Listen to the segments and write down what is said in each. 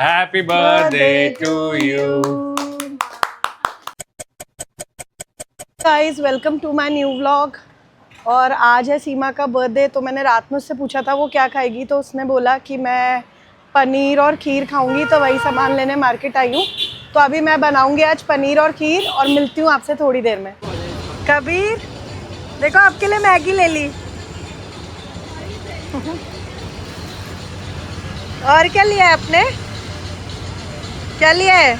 Happy birthday to you. Guys welcome to my new vlog. और आज है सीमा का बर्थडे, तो मैंने रात में उससे पूछा था वो क्या खाएगी, तो उसने बोला कि मैं पनीर और खीर खाऊंगी, तो वही सामान लेने मार्केट आई हूँ। तो अभी मैं बनाऊंगी आज पनीर और खीर और मिलती हूँ आपसे थोड़ी देर में। कबीर देखो आपके लिए मैगी ले ली। और क्या लिया है आपने? क्या लिया है?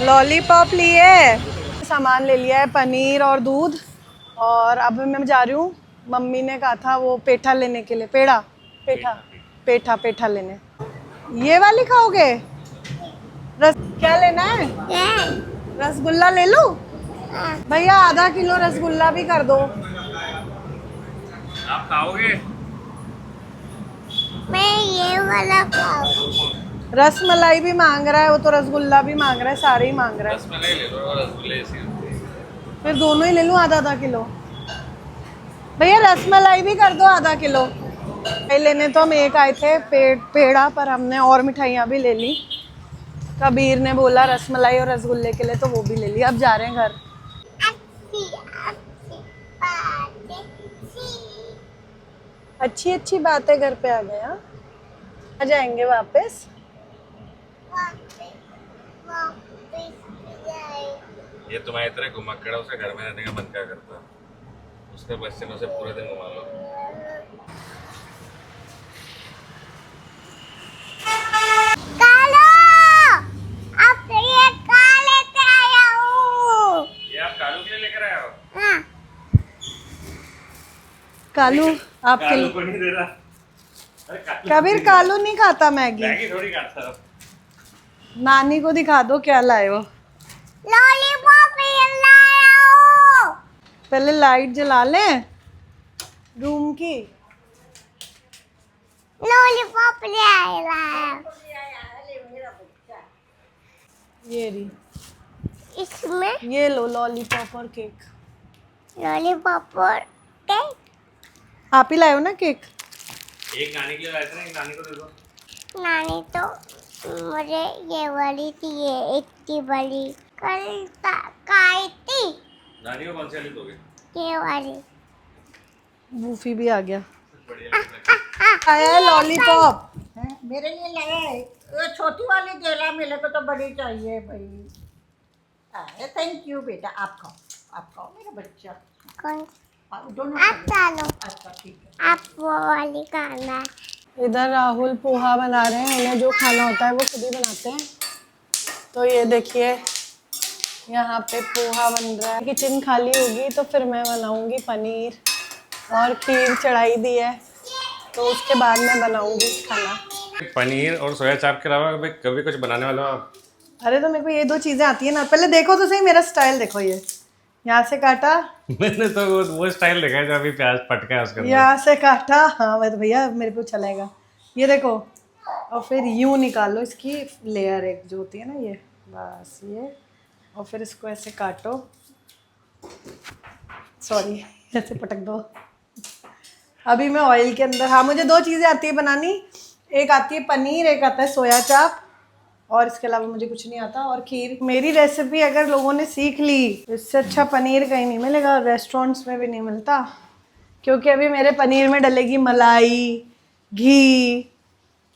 लॉलीपॉप लिए। सामान ले लिया है, पनीर और दूध। और अब मैं जा रही हूँ, मम्मी ने कहा था वो पेठा लेने के लिए, पेड़ा पेठा पेठा पेठा लेने। ये वाली खाओगे? क्या लेना है? रसगुल्ला ले लूं? भैया आधा किलो रसगुल्ला भी कर दो। आप खाओगे? मैं ये वाला खाऊं। रसमलाई भी मांग रहा है वो, तो रसगुल्ला भी मांग रहा है, सारे ही मांग रहा है। रसमलाई ले लो और रसगुल्ले ऐसे होते हैं। फिर दोनों ही ले लूं आधा आधा किलो। भैया रसमलाई भी कर दो आधा किलो। लेने तो हम एक आए थे पेड़ा, पर हमने और मिठाइयाँ भी ले ली। कबीर ने बोला रसमलाई और रसगुल्ले के लिए, तो वो भी ले लिया। अब जा रहे हैं घर। अच्छी अच्छी बातें सी। अच्छी अच्छी बातें घर पे आ गए। हाँ, आ जाएंगे वापस। वापस वापस जाए। ये तुम्हारी तरह घुमक्कड़ा उसे घर में रहने का मन क्या करता है? उसके बच्चे से पूरे दिन घुमा लो। कालो, अब ये काले पे आया हूँ। ये आप कालू के लिए लेकर आए हो? हाँ, कालू आपके कालू लिए। को नहीं दे रहा। अरे कालू कबीर कालू नहीं खाता मैगी। मैगी थोड़ी खाता है। नानी को दिखा दो क्या लाए हो। लॉलीपॉप ये लाया हूँ। पहले लाइट जला लें रूम की। लॉलीपॉप ले आया। ये रही, इसमें ये लो लॉलीपॉप और केक। लॉलीपॉप और केक। आप ही लाए हो ना केक? एक नानी के लिए लाए थे ना, एक नानी को दे दो। नानी तो मुझे ये वाली थी, ये एक थी बड़ी कल खाई थी। नानी को कौन सी वाली दोगे? ये वाली बूफी भी आ गया। हाँ, आया है लॉलीपॉप। हैं? मेरे लिए लाया है। ये छोटी वाली देला, मेरे को तो बड़ी चाहिए भाई। अरे थैंक यू बेटा, आप खाओ मेरा बच्चा। कौन दोनों आप डालो। अच्छा ठीक है। आप वो वाली खाना। इधर राहुल पोहा बना रहे हैं, उन्हें जो खाना होता है वो खुद ही बनाते हैं। तो ये देखिए यहाँ पे पोहा बन रहा है। किचन खाली होगी तो फिर मैं बनाऊंगी पनीर और खीर चढ़ाई दी है, तो उसके बाद मैं बनाऊंगी खाना। पनीर और सोया चाप के अलावा कभी कुछ बनाने वाला हो आप? अरे तो मेरे को ये दो चीज़ें आती है ना। पहले देखो तो सही मेरा स्टाइल, देखो ये यहाँ से काटा, मैंने तो वो स्टाइल देखा है जो अभी प्याज पटका है उसके अंदर। यहाँ से काटा। हाँ मैं तो भैया मेरे को चलेगा। ये देखो, और फिर यूं निकालो इसकी लेयर एक जो होती है ना, ये बस ये। और फिर इसको ऐसे काटो, सॉरी ऐसे पटक दो। अभी मैं ऑयल के अंदर, हाँ मुझे दो चीज़ें आती है बनानी। एक आती है पनीर, एक आता है सोया चाप, और इसके अलावा मुझे कुछ नहीं आता। और खीर मेरी रेसिपी अगर लोगों ने सीख ली, इससे अच्छा पनीर कहीं नहीं मिलेगा, रेस्टोरेंट्स में भी नहीं मिलता। क्योंकि अभी मेरे पनीर में डलेगी मलाई, घी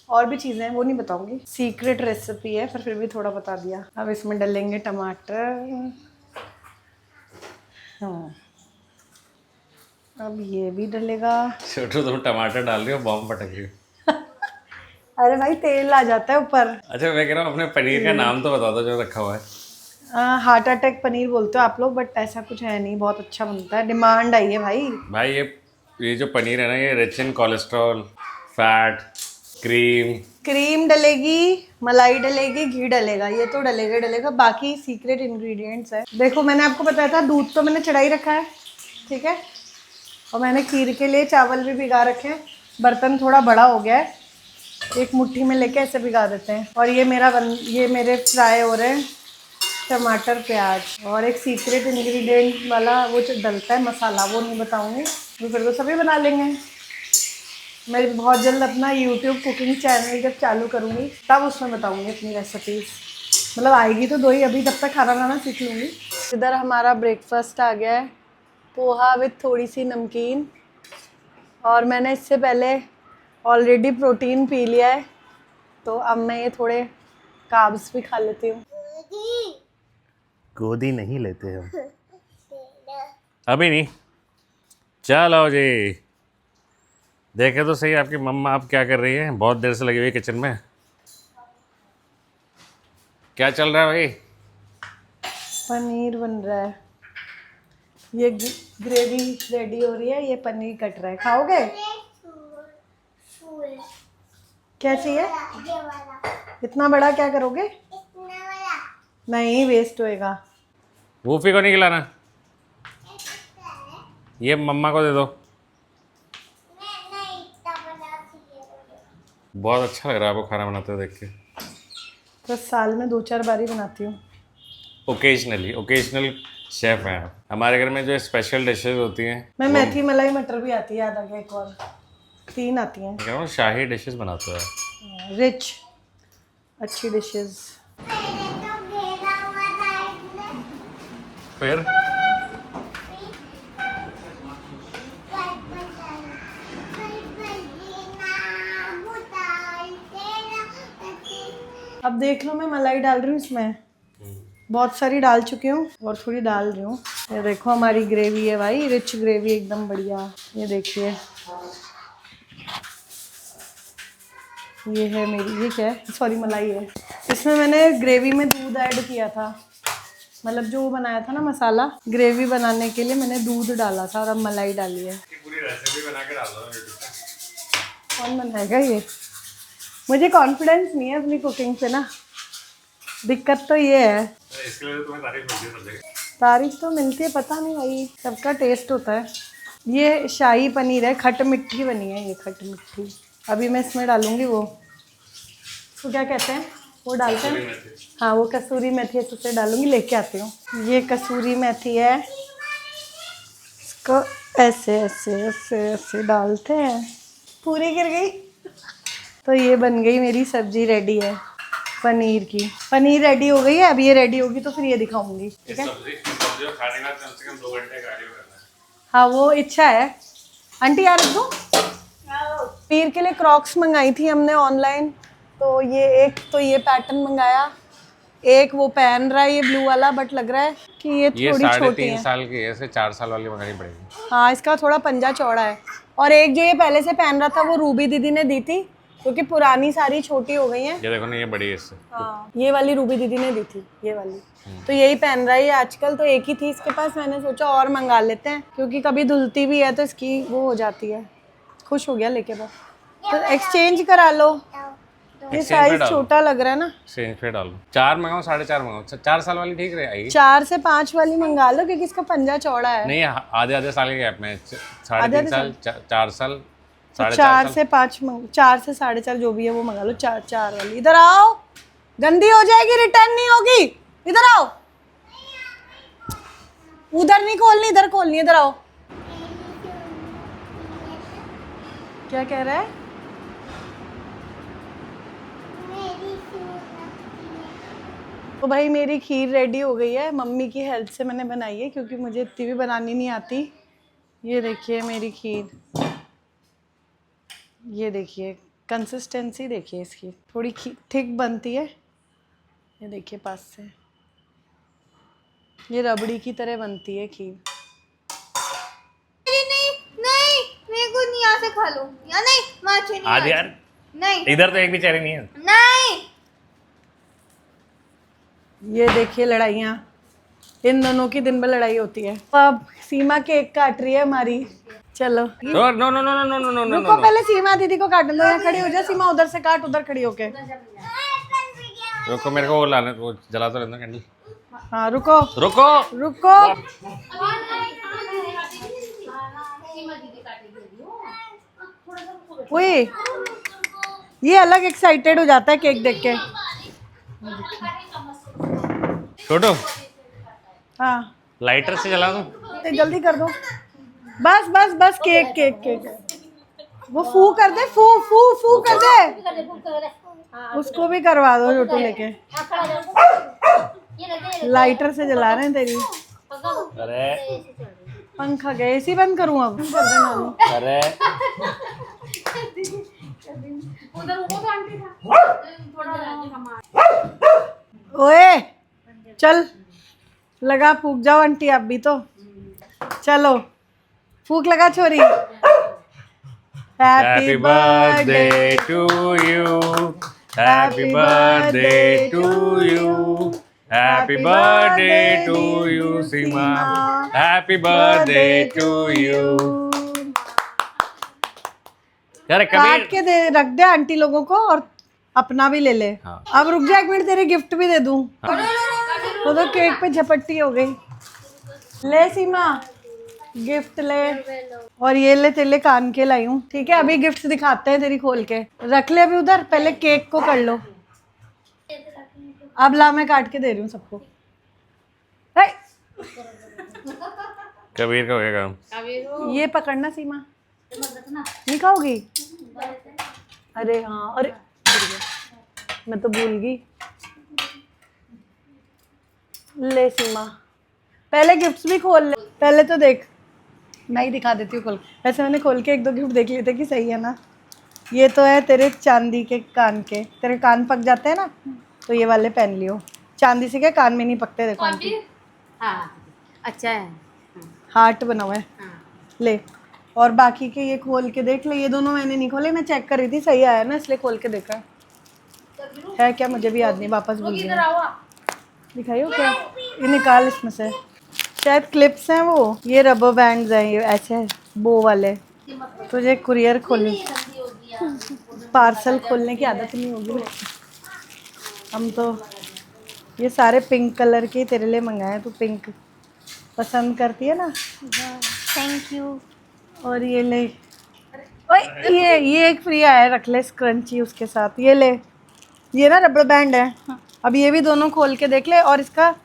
और भी चीज़ें हैं, वो नहीं बताऊंगी, सीक्रेट रेसिपी है, फिर भी थोड़ा बता दिया। अब इसमें डलेंगे टमाटर। हाँ अब ये भी डलेगा। छोटू तुम टमाटर डाल रही हो, बॉम्ब पटक रही हो। अरे भाई तेल आ जाता है ऊपर। अच्छा मैं कह रहा हूँ अपने पनीर का नाम तो बता दो जो रखा हुआ है। हार्ट अटैक पनीर बोलते हो आप लोग, बट ऐसा कुछ है नहीं, बहुत अच्छा बनता है, डिमांड आई है भाई। भाई ये जो पनीर है ना, ये rich in cholesterol, fat, cream डलेगी, मलाई डलेगी, घी डलेगा, ये तो डलेगा ही डलेगा। बाकी सीक्रेट इंग्रेडिएंट्स है। देखो मैंने आपको बताया था, दूध तो मैंने चढ़ाई रखा है, ठीक है। और मैंने खीर के लिए चावल भी भिगा रखे हैं। बर्तन थोड़ा बड़ा हो गया है, एक मुट्ठी में लेके ऐसे भिगा देते हैं। और ये ये मेरे फ्राई हो रहे हैं टमाटर प्याज। और एक सीक्रेट इंग्रेडिएंट वाला वो जो डलता है मसाला, वो नहीं बताऊंगी, वो फिर तो सभी बना लेंगे। मैं बहुत जल्द अपना यूट्यूब कुकिंग चैनल जब चालू करूँगी तब उसमें बताऊँगी अपनी रेसिपीज़। मतलब आएगी तो दो ही, अभी तब तक खाना बनाना सीख लूँगी। इधर हमारा ब्रेकफास्ट आ गया है, पोहा विथ थोड़ी सी नमकीन, और मैंने इससे पहले ऑलरेडी प्रोटीन पी लिया है, तो अब मैं ये थोड़े कार्ब्स भी खा लेती हूँ। गोदी नहीं लेते हम अभी नहीं। चलो जी, देखे तो सही आपकी मम्मा आप क्या कर रही है, बहुत देर से लगी हुई किचन में। क्या चल रहा है भाई? पनीर बन रहा है, ये ग्रेवी रेडी हो रही है, ये पनीर कट रहा है। खाओगे? क्या चाहिए? इतना बड़ा क्या करोगे? नहीं, वेस्ट होएगा। वूफी को नहीं खिलाना, ये मम्मा को दे दो। बहुत अच्छा लग रहा है आपको खाना बनाते हुए देख के। तो साल में 2-4 बार ही बनाती हूँ। ओकेजनल शेफ हैं आप। हमारे घर में जो स्पेशल डिशेज होती हैं, मैं मेथी मलाई मटर भी आती है, याद आ गया, एक और 3 आती हैं। कह रहा हूँ शाही डिशेज बनाते हो। रिच अच्छी डिशेस। फिर अब देख लो, मैं मलाई डाल रही हूँ इसमें, बहुत सारी डाल चुकी हूँ और थोड़ी डाल रही हूँ। ये देखो हमारी ग्रेवी है भाई, रिच ग्रेवी एकदम बढ़िया। ये देखिए, ये है मेरी, ये क्या है, सॉरी मलाई है। इसमें मैंने ग्रेवी में दूध ऐड किया था, मतलब जो बनाया था ना मसाला ग्रेवी बनाने के लिए, मैंने दूध डाला था और अब मलाई डाली है। पूरी रेसिपी बना के डाल दो यूट्यूब पे। कौन बनाएगा ये? मुझे कॉन्फिडेंस नहीं है अपनी कुकिंग पे ना, दिक्कत तो ये है। इसके लिए तो तुम्हें तारीफ मिलती है सब जगह। तारीफ तो मिलती है, पता नहीं भाई, सबका टेस्ट होता है। ये शाही पनीर है, खट मिट्ठी बनी है ये, खट मिट्ठी। अभी मैं इसमें डालूंगी वो क्या कहते हैं, वो डालते हैं, हाँ वो कसूरी मेथी, इससे डालूंगी, लेके आती हूँ। ये कसूरी मेथी है, इसको ऐसे ऐसे ऐसे ऐसे डालते हैं। पूरी गिर गई। तो ये बन गई मेरी सब्जी, रेडी है पनीर की। पनीर रेडी हो गई है, अब ये रेडी होगी तो फिर ये दिखाऊंगी, ठीक है? सब्जी को खाने का कम से कम 2 घंटे कार्डियो करना है। हाँ वो इच्छा है। आंटी यार रख दो। पनीर के लिए क्रॉक्स मंगाई थी हमने ऑनलाइन, तो ये एक तो ये पैटर्न मंगाया, एक वो पहन रहा है ये ब्लू वाला, बट लग रहा है कि ये थोड़ी छोटी है। 3.5 साल की है, इसे 4 साल वाली मंगानी पड़ेगी। हाँ इसका थोड़ा पंजा चौड़ा है। और एक जो ये पहले से पहन रहा था वो रूबी दीदी ने दी थी, क्योंकि पुरानी सारी छोटी हो गई हैं। ये देखो ना, ये बड़ी है इससे। हाँ ये वाली रूबी दीदी ने दी थी, ये वाली। तो यही पहन रहा है ये आजकल, तो एक ही थी इसके पास, मैंने सोचा और मंगा लेते हैं, क्योंकि कभी धुलती भी है तो इसकी वो हो जाती है। खुश हो गया लेके बस, तो एक्सचेंज करा लो। ये साइज छोटा लग रहा है ना, एक्सचेंज पे डालो। 4 मंगाओ 4.5 मंगाओ, 4 साल वाली ठीक रहेगी। 4 से 5 वाली मंगा लो, क्योंकि इसका पंजा चौड़ा है। नहीं, आधे साल के गैप में 3.5 साल 4 साल 4 से 5 4 से 4.5 जो भी है वो मंगा लो। 4 वाली। इधर आओ, गंदी हो जाएगी, रिटर्न नहीं होगी। इधर आओ, उधर नहीं खोलनी, इधर खोलनी। इधर आओ। क्या कह रहा है? तो भाई मेरी खीर रेडी हो गई है, मम्मी की हेल्प से मैंने बनाई है, क्योंकि मुझे इतनी भी बनानी नहीं आती। ये देखिए मेरी खीर, ये देखिए कंसिस्टेंसी देखिए इसकी, थोड़ी थिक बनती है। ये देखिए पास से, ये रबड़ी की तरह बनती है खीर। नहीं नहीं, मेरे को नहीं, यहाँ से खा लो या नहीं, वहाँ से नहीं। आज यार नहीं इधर तो एक भी चेरी नहीं है। नहीं। ये देखिए लड़ाइयाँ, इन दोनों की दिन भर लड़ाई होती है। अब सीमा केक काट रही है हमारी। चलो no no no no no no no no रुको, पहले सीमा दीदी को काट लो। यहाँ खड़ी हो जा सीमा, उधर से काट, उधर खड़ी होके। रुको, मेरे को वो लाने, वो जला तो लेना कैंडल। हाँ रुको रुको रुको। ओए ये अलग एक्साइटेड हो जाता है केक देख के। छोटू, हाँ लाइटर से जला दूं? तो जल्दी कर दो। बस बस बस, केक केक केक। वो फू कर दे, फू फू फू कर दे। उसको भी करवा दो छोटू लेके। लाइटर से जला रहे हैं तेरी। अरे पंखा गए, एसी बंद करूँ अब? कर दे नानू। अरे ओए चल लगा, फूक जाओ आंटी आप भी तो। चलो फूक लगा छोरी। Happy birthday to you, happy birthday to you, happy birthday to you Seema, happy birthday to you. अरे काट कबीर के दे, रख दे आंटी लोगों को और अपना भी ले ले। हाँ। अब रुक जा 1 मिनट, तेरे गिफ्ट भी दे दूं। वो तो केक पे झपट्टी हो गई। ले सीमा गिफ्ट ले, और ये ले तेरे लिए कान के लाई हूँ, ठीक है? अभी गिफ्ट दिखाते हैं तेरी खोल के, रख ले अभी उधर, पहले केक को कर लो। अब ला, मैं काट के दे रही हूँ सबको। हे! कबीर का होगा काम। ये पकड़ना सीमा, नहीं खाओगी? अरे हाँ, अरे गिर गया, मैं तो भूल गई। ले सीमा, पहले गिफ्ट्स भी खोल ले, पहले तो देख, मैं ही दिखा देती हूँ खोल। वैसे मैंने खोल के 1-2 गिफ्ट देख लिए थे कि सही है ना। ये तो है तेरे चांदी के कान के, तेरे कान पक जाते हैं ना, तो ये वाले पहन लियो। चांदी से क्या कान में नहीं पकते, देखो आंटी। हाँ अच्छा है। हार्ट बना हुआ है। हाँ। ले, और बाकी के ये खोल के देख ले। ये दोनों मैंने नहीं खोले, मैं चेक कर रही थी सही आया ना, इसलिए खोल के देखा है क्या, मुझे भी याद नहीं, वापस भूल गया। दिखाइयो क्या, ये निकाल इसमें से, शायद क्लिप्स हैं वो। ये रबर बैंड्स हैं, ये ऐसे बो वाले। तुझे कुरियर खोलने, पार्सल खोलने की आदत नहीं होगी। हम तो ये सारे पिंक कलर के तेरे लिए मंगाए, तू पिंक पसंद करती है ना। Thank you. और ये ले, ओए ये एक फ्री आया है, रख ले स्क्रंची उसके साथ। ये ले, ये ना रबर बैंड है। अब ये भी दोनों खोल के देख ले, और इसका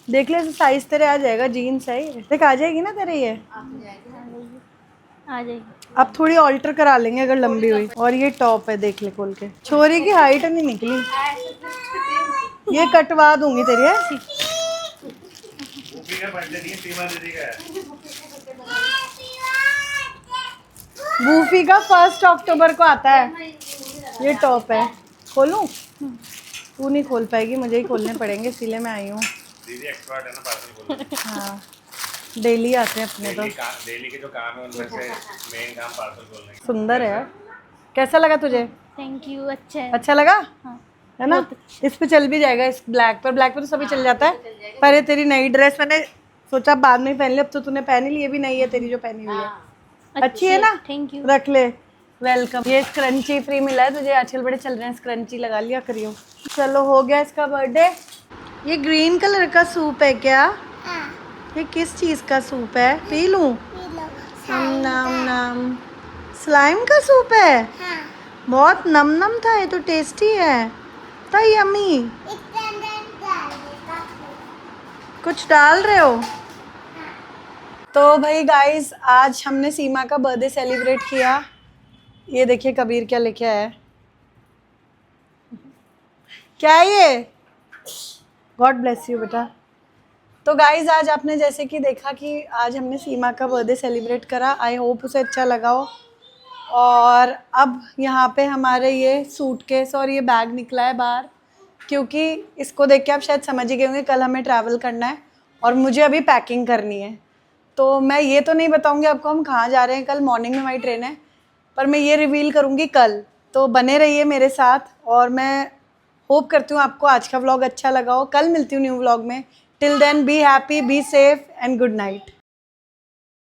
देख ले साइज तेरे आ जाएगा, जीन्स है ये, देख आ जाएगी ना तेरे ये। आ जाएगी। अब थोड़ी ऑल्टर करा लेंगे अगर लंबी हुई। और ये टॉप है, देख ले खोल के। छोरी की हाइट नहीं निकली, ये कटवा दूंगी तेरी ऐसी। बूफी का 1 अक्टूबर को आता है। ये टॉप है, खोलूं? तू नहीं खोल पाएगी, मुझे ही खोलने पड़ेंगे, इसीलिए मैं आई हूँ। दीदी एक्सपर्ट है ना पार्सल खोलने। हाँ, डेली आते हैं अपने तो। डेली के जो काम है उनमें से मेन काम पार्सल खोलने का। सुंदर है यार, कैसा लगा तुझे? Thank you. अच्छा है। अच्छा लगा? हाँ। है ना? इस पे चल भी जाएगा, इस ब्लैक पर। ब्लैक पर तो सभी चल जाता है, पर ये तेरी नई ड्रेस मैंने सोचा बाद में ही पहन ली, अब तो तूने पहनी ली। ये भी नहीं है तेरी जो पहनी हुई है, अच्छी है ना? Thank you. रख ले, वेलकम। ये स्क्रंची फ्री मिला है तुझे, आजकल बड़े चल रहे हैं स्क्रंची, लगा लिया करियो। चलो हो गया इसका बर्थडे। ये ग्रीन कलर का सूप है क्या? हाँ। ये किस चीज़ का सूप है? पी लूँ? नाम नाम स्लाइम का सूप है। हाँ। बहुत नम नम था, ये तो टेस्टी है, था यम्मी। कुछ डाल रहे हो? तो भाई गाइस, आज हमने सीमा का बर्थडे सेलिब्रेट किया। ये देखिए कबीर क्या लेके आया है। क्या है ये? गॉड ब्लेस यू बेटा। तो गाइस, आज आपने जैसे कि देखा कि आज हमने सीमा का बर्थडे सेलिब्रेट करा। आई होप उसे अच्छा लगा हो। और अब यहाँ पे हमारे ये सूटकेस और ये बैग निकला है बाहर, क्योंकि इसको देख के आप शायद समझ ही गए होंगे कल हमें ट्रैवल करना है और मुझे अभी पैकिंग करनी है। तो मैं ये तो नहीं बताऊंगी आपको हम कहाँ जा रहे हैं, कल मॉर्निंग में हमारी ट्रेन है, पर मैं ये रिवील करूँगी कल। तो बने रहिए मेरे साथ, और मैं होप करती हूँ आपको आज का व्लॉग अच्छा लगा हो। कल मिलती हूँ न्यू व्लॉग में। Till then be happy, be safe and good night.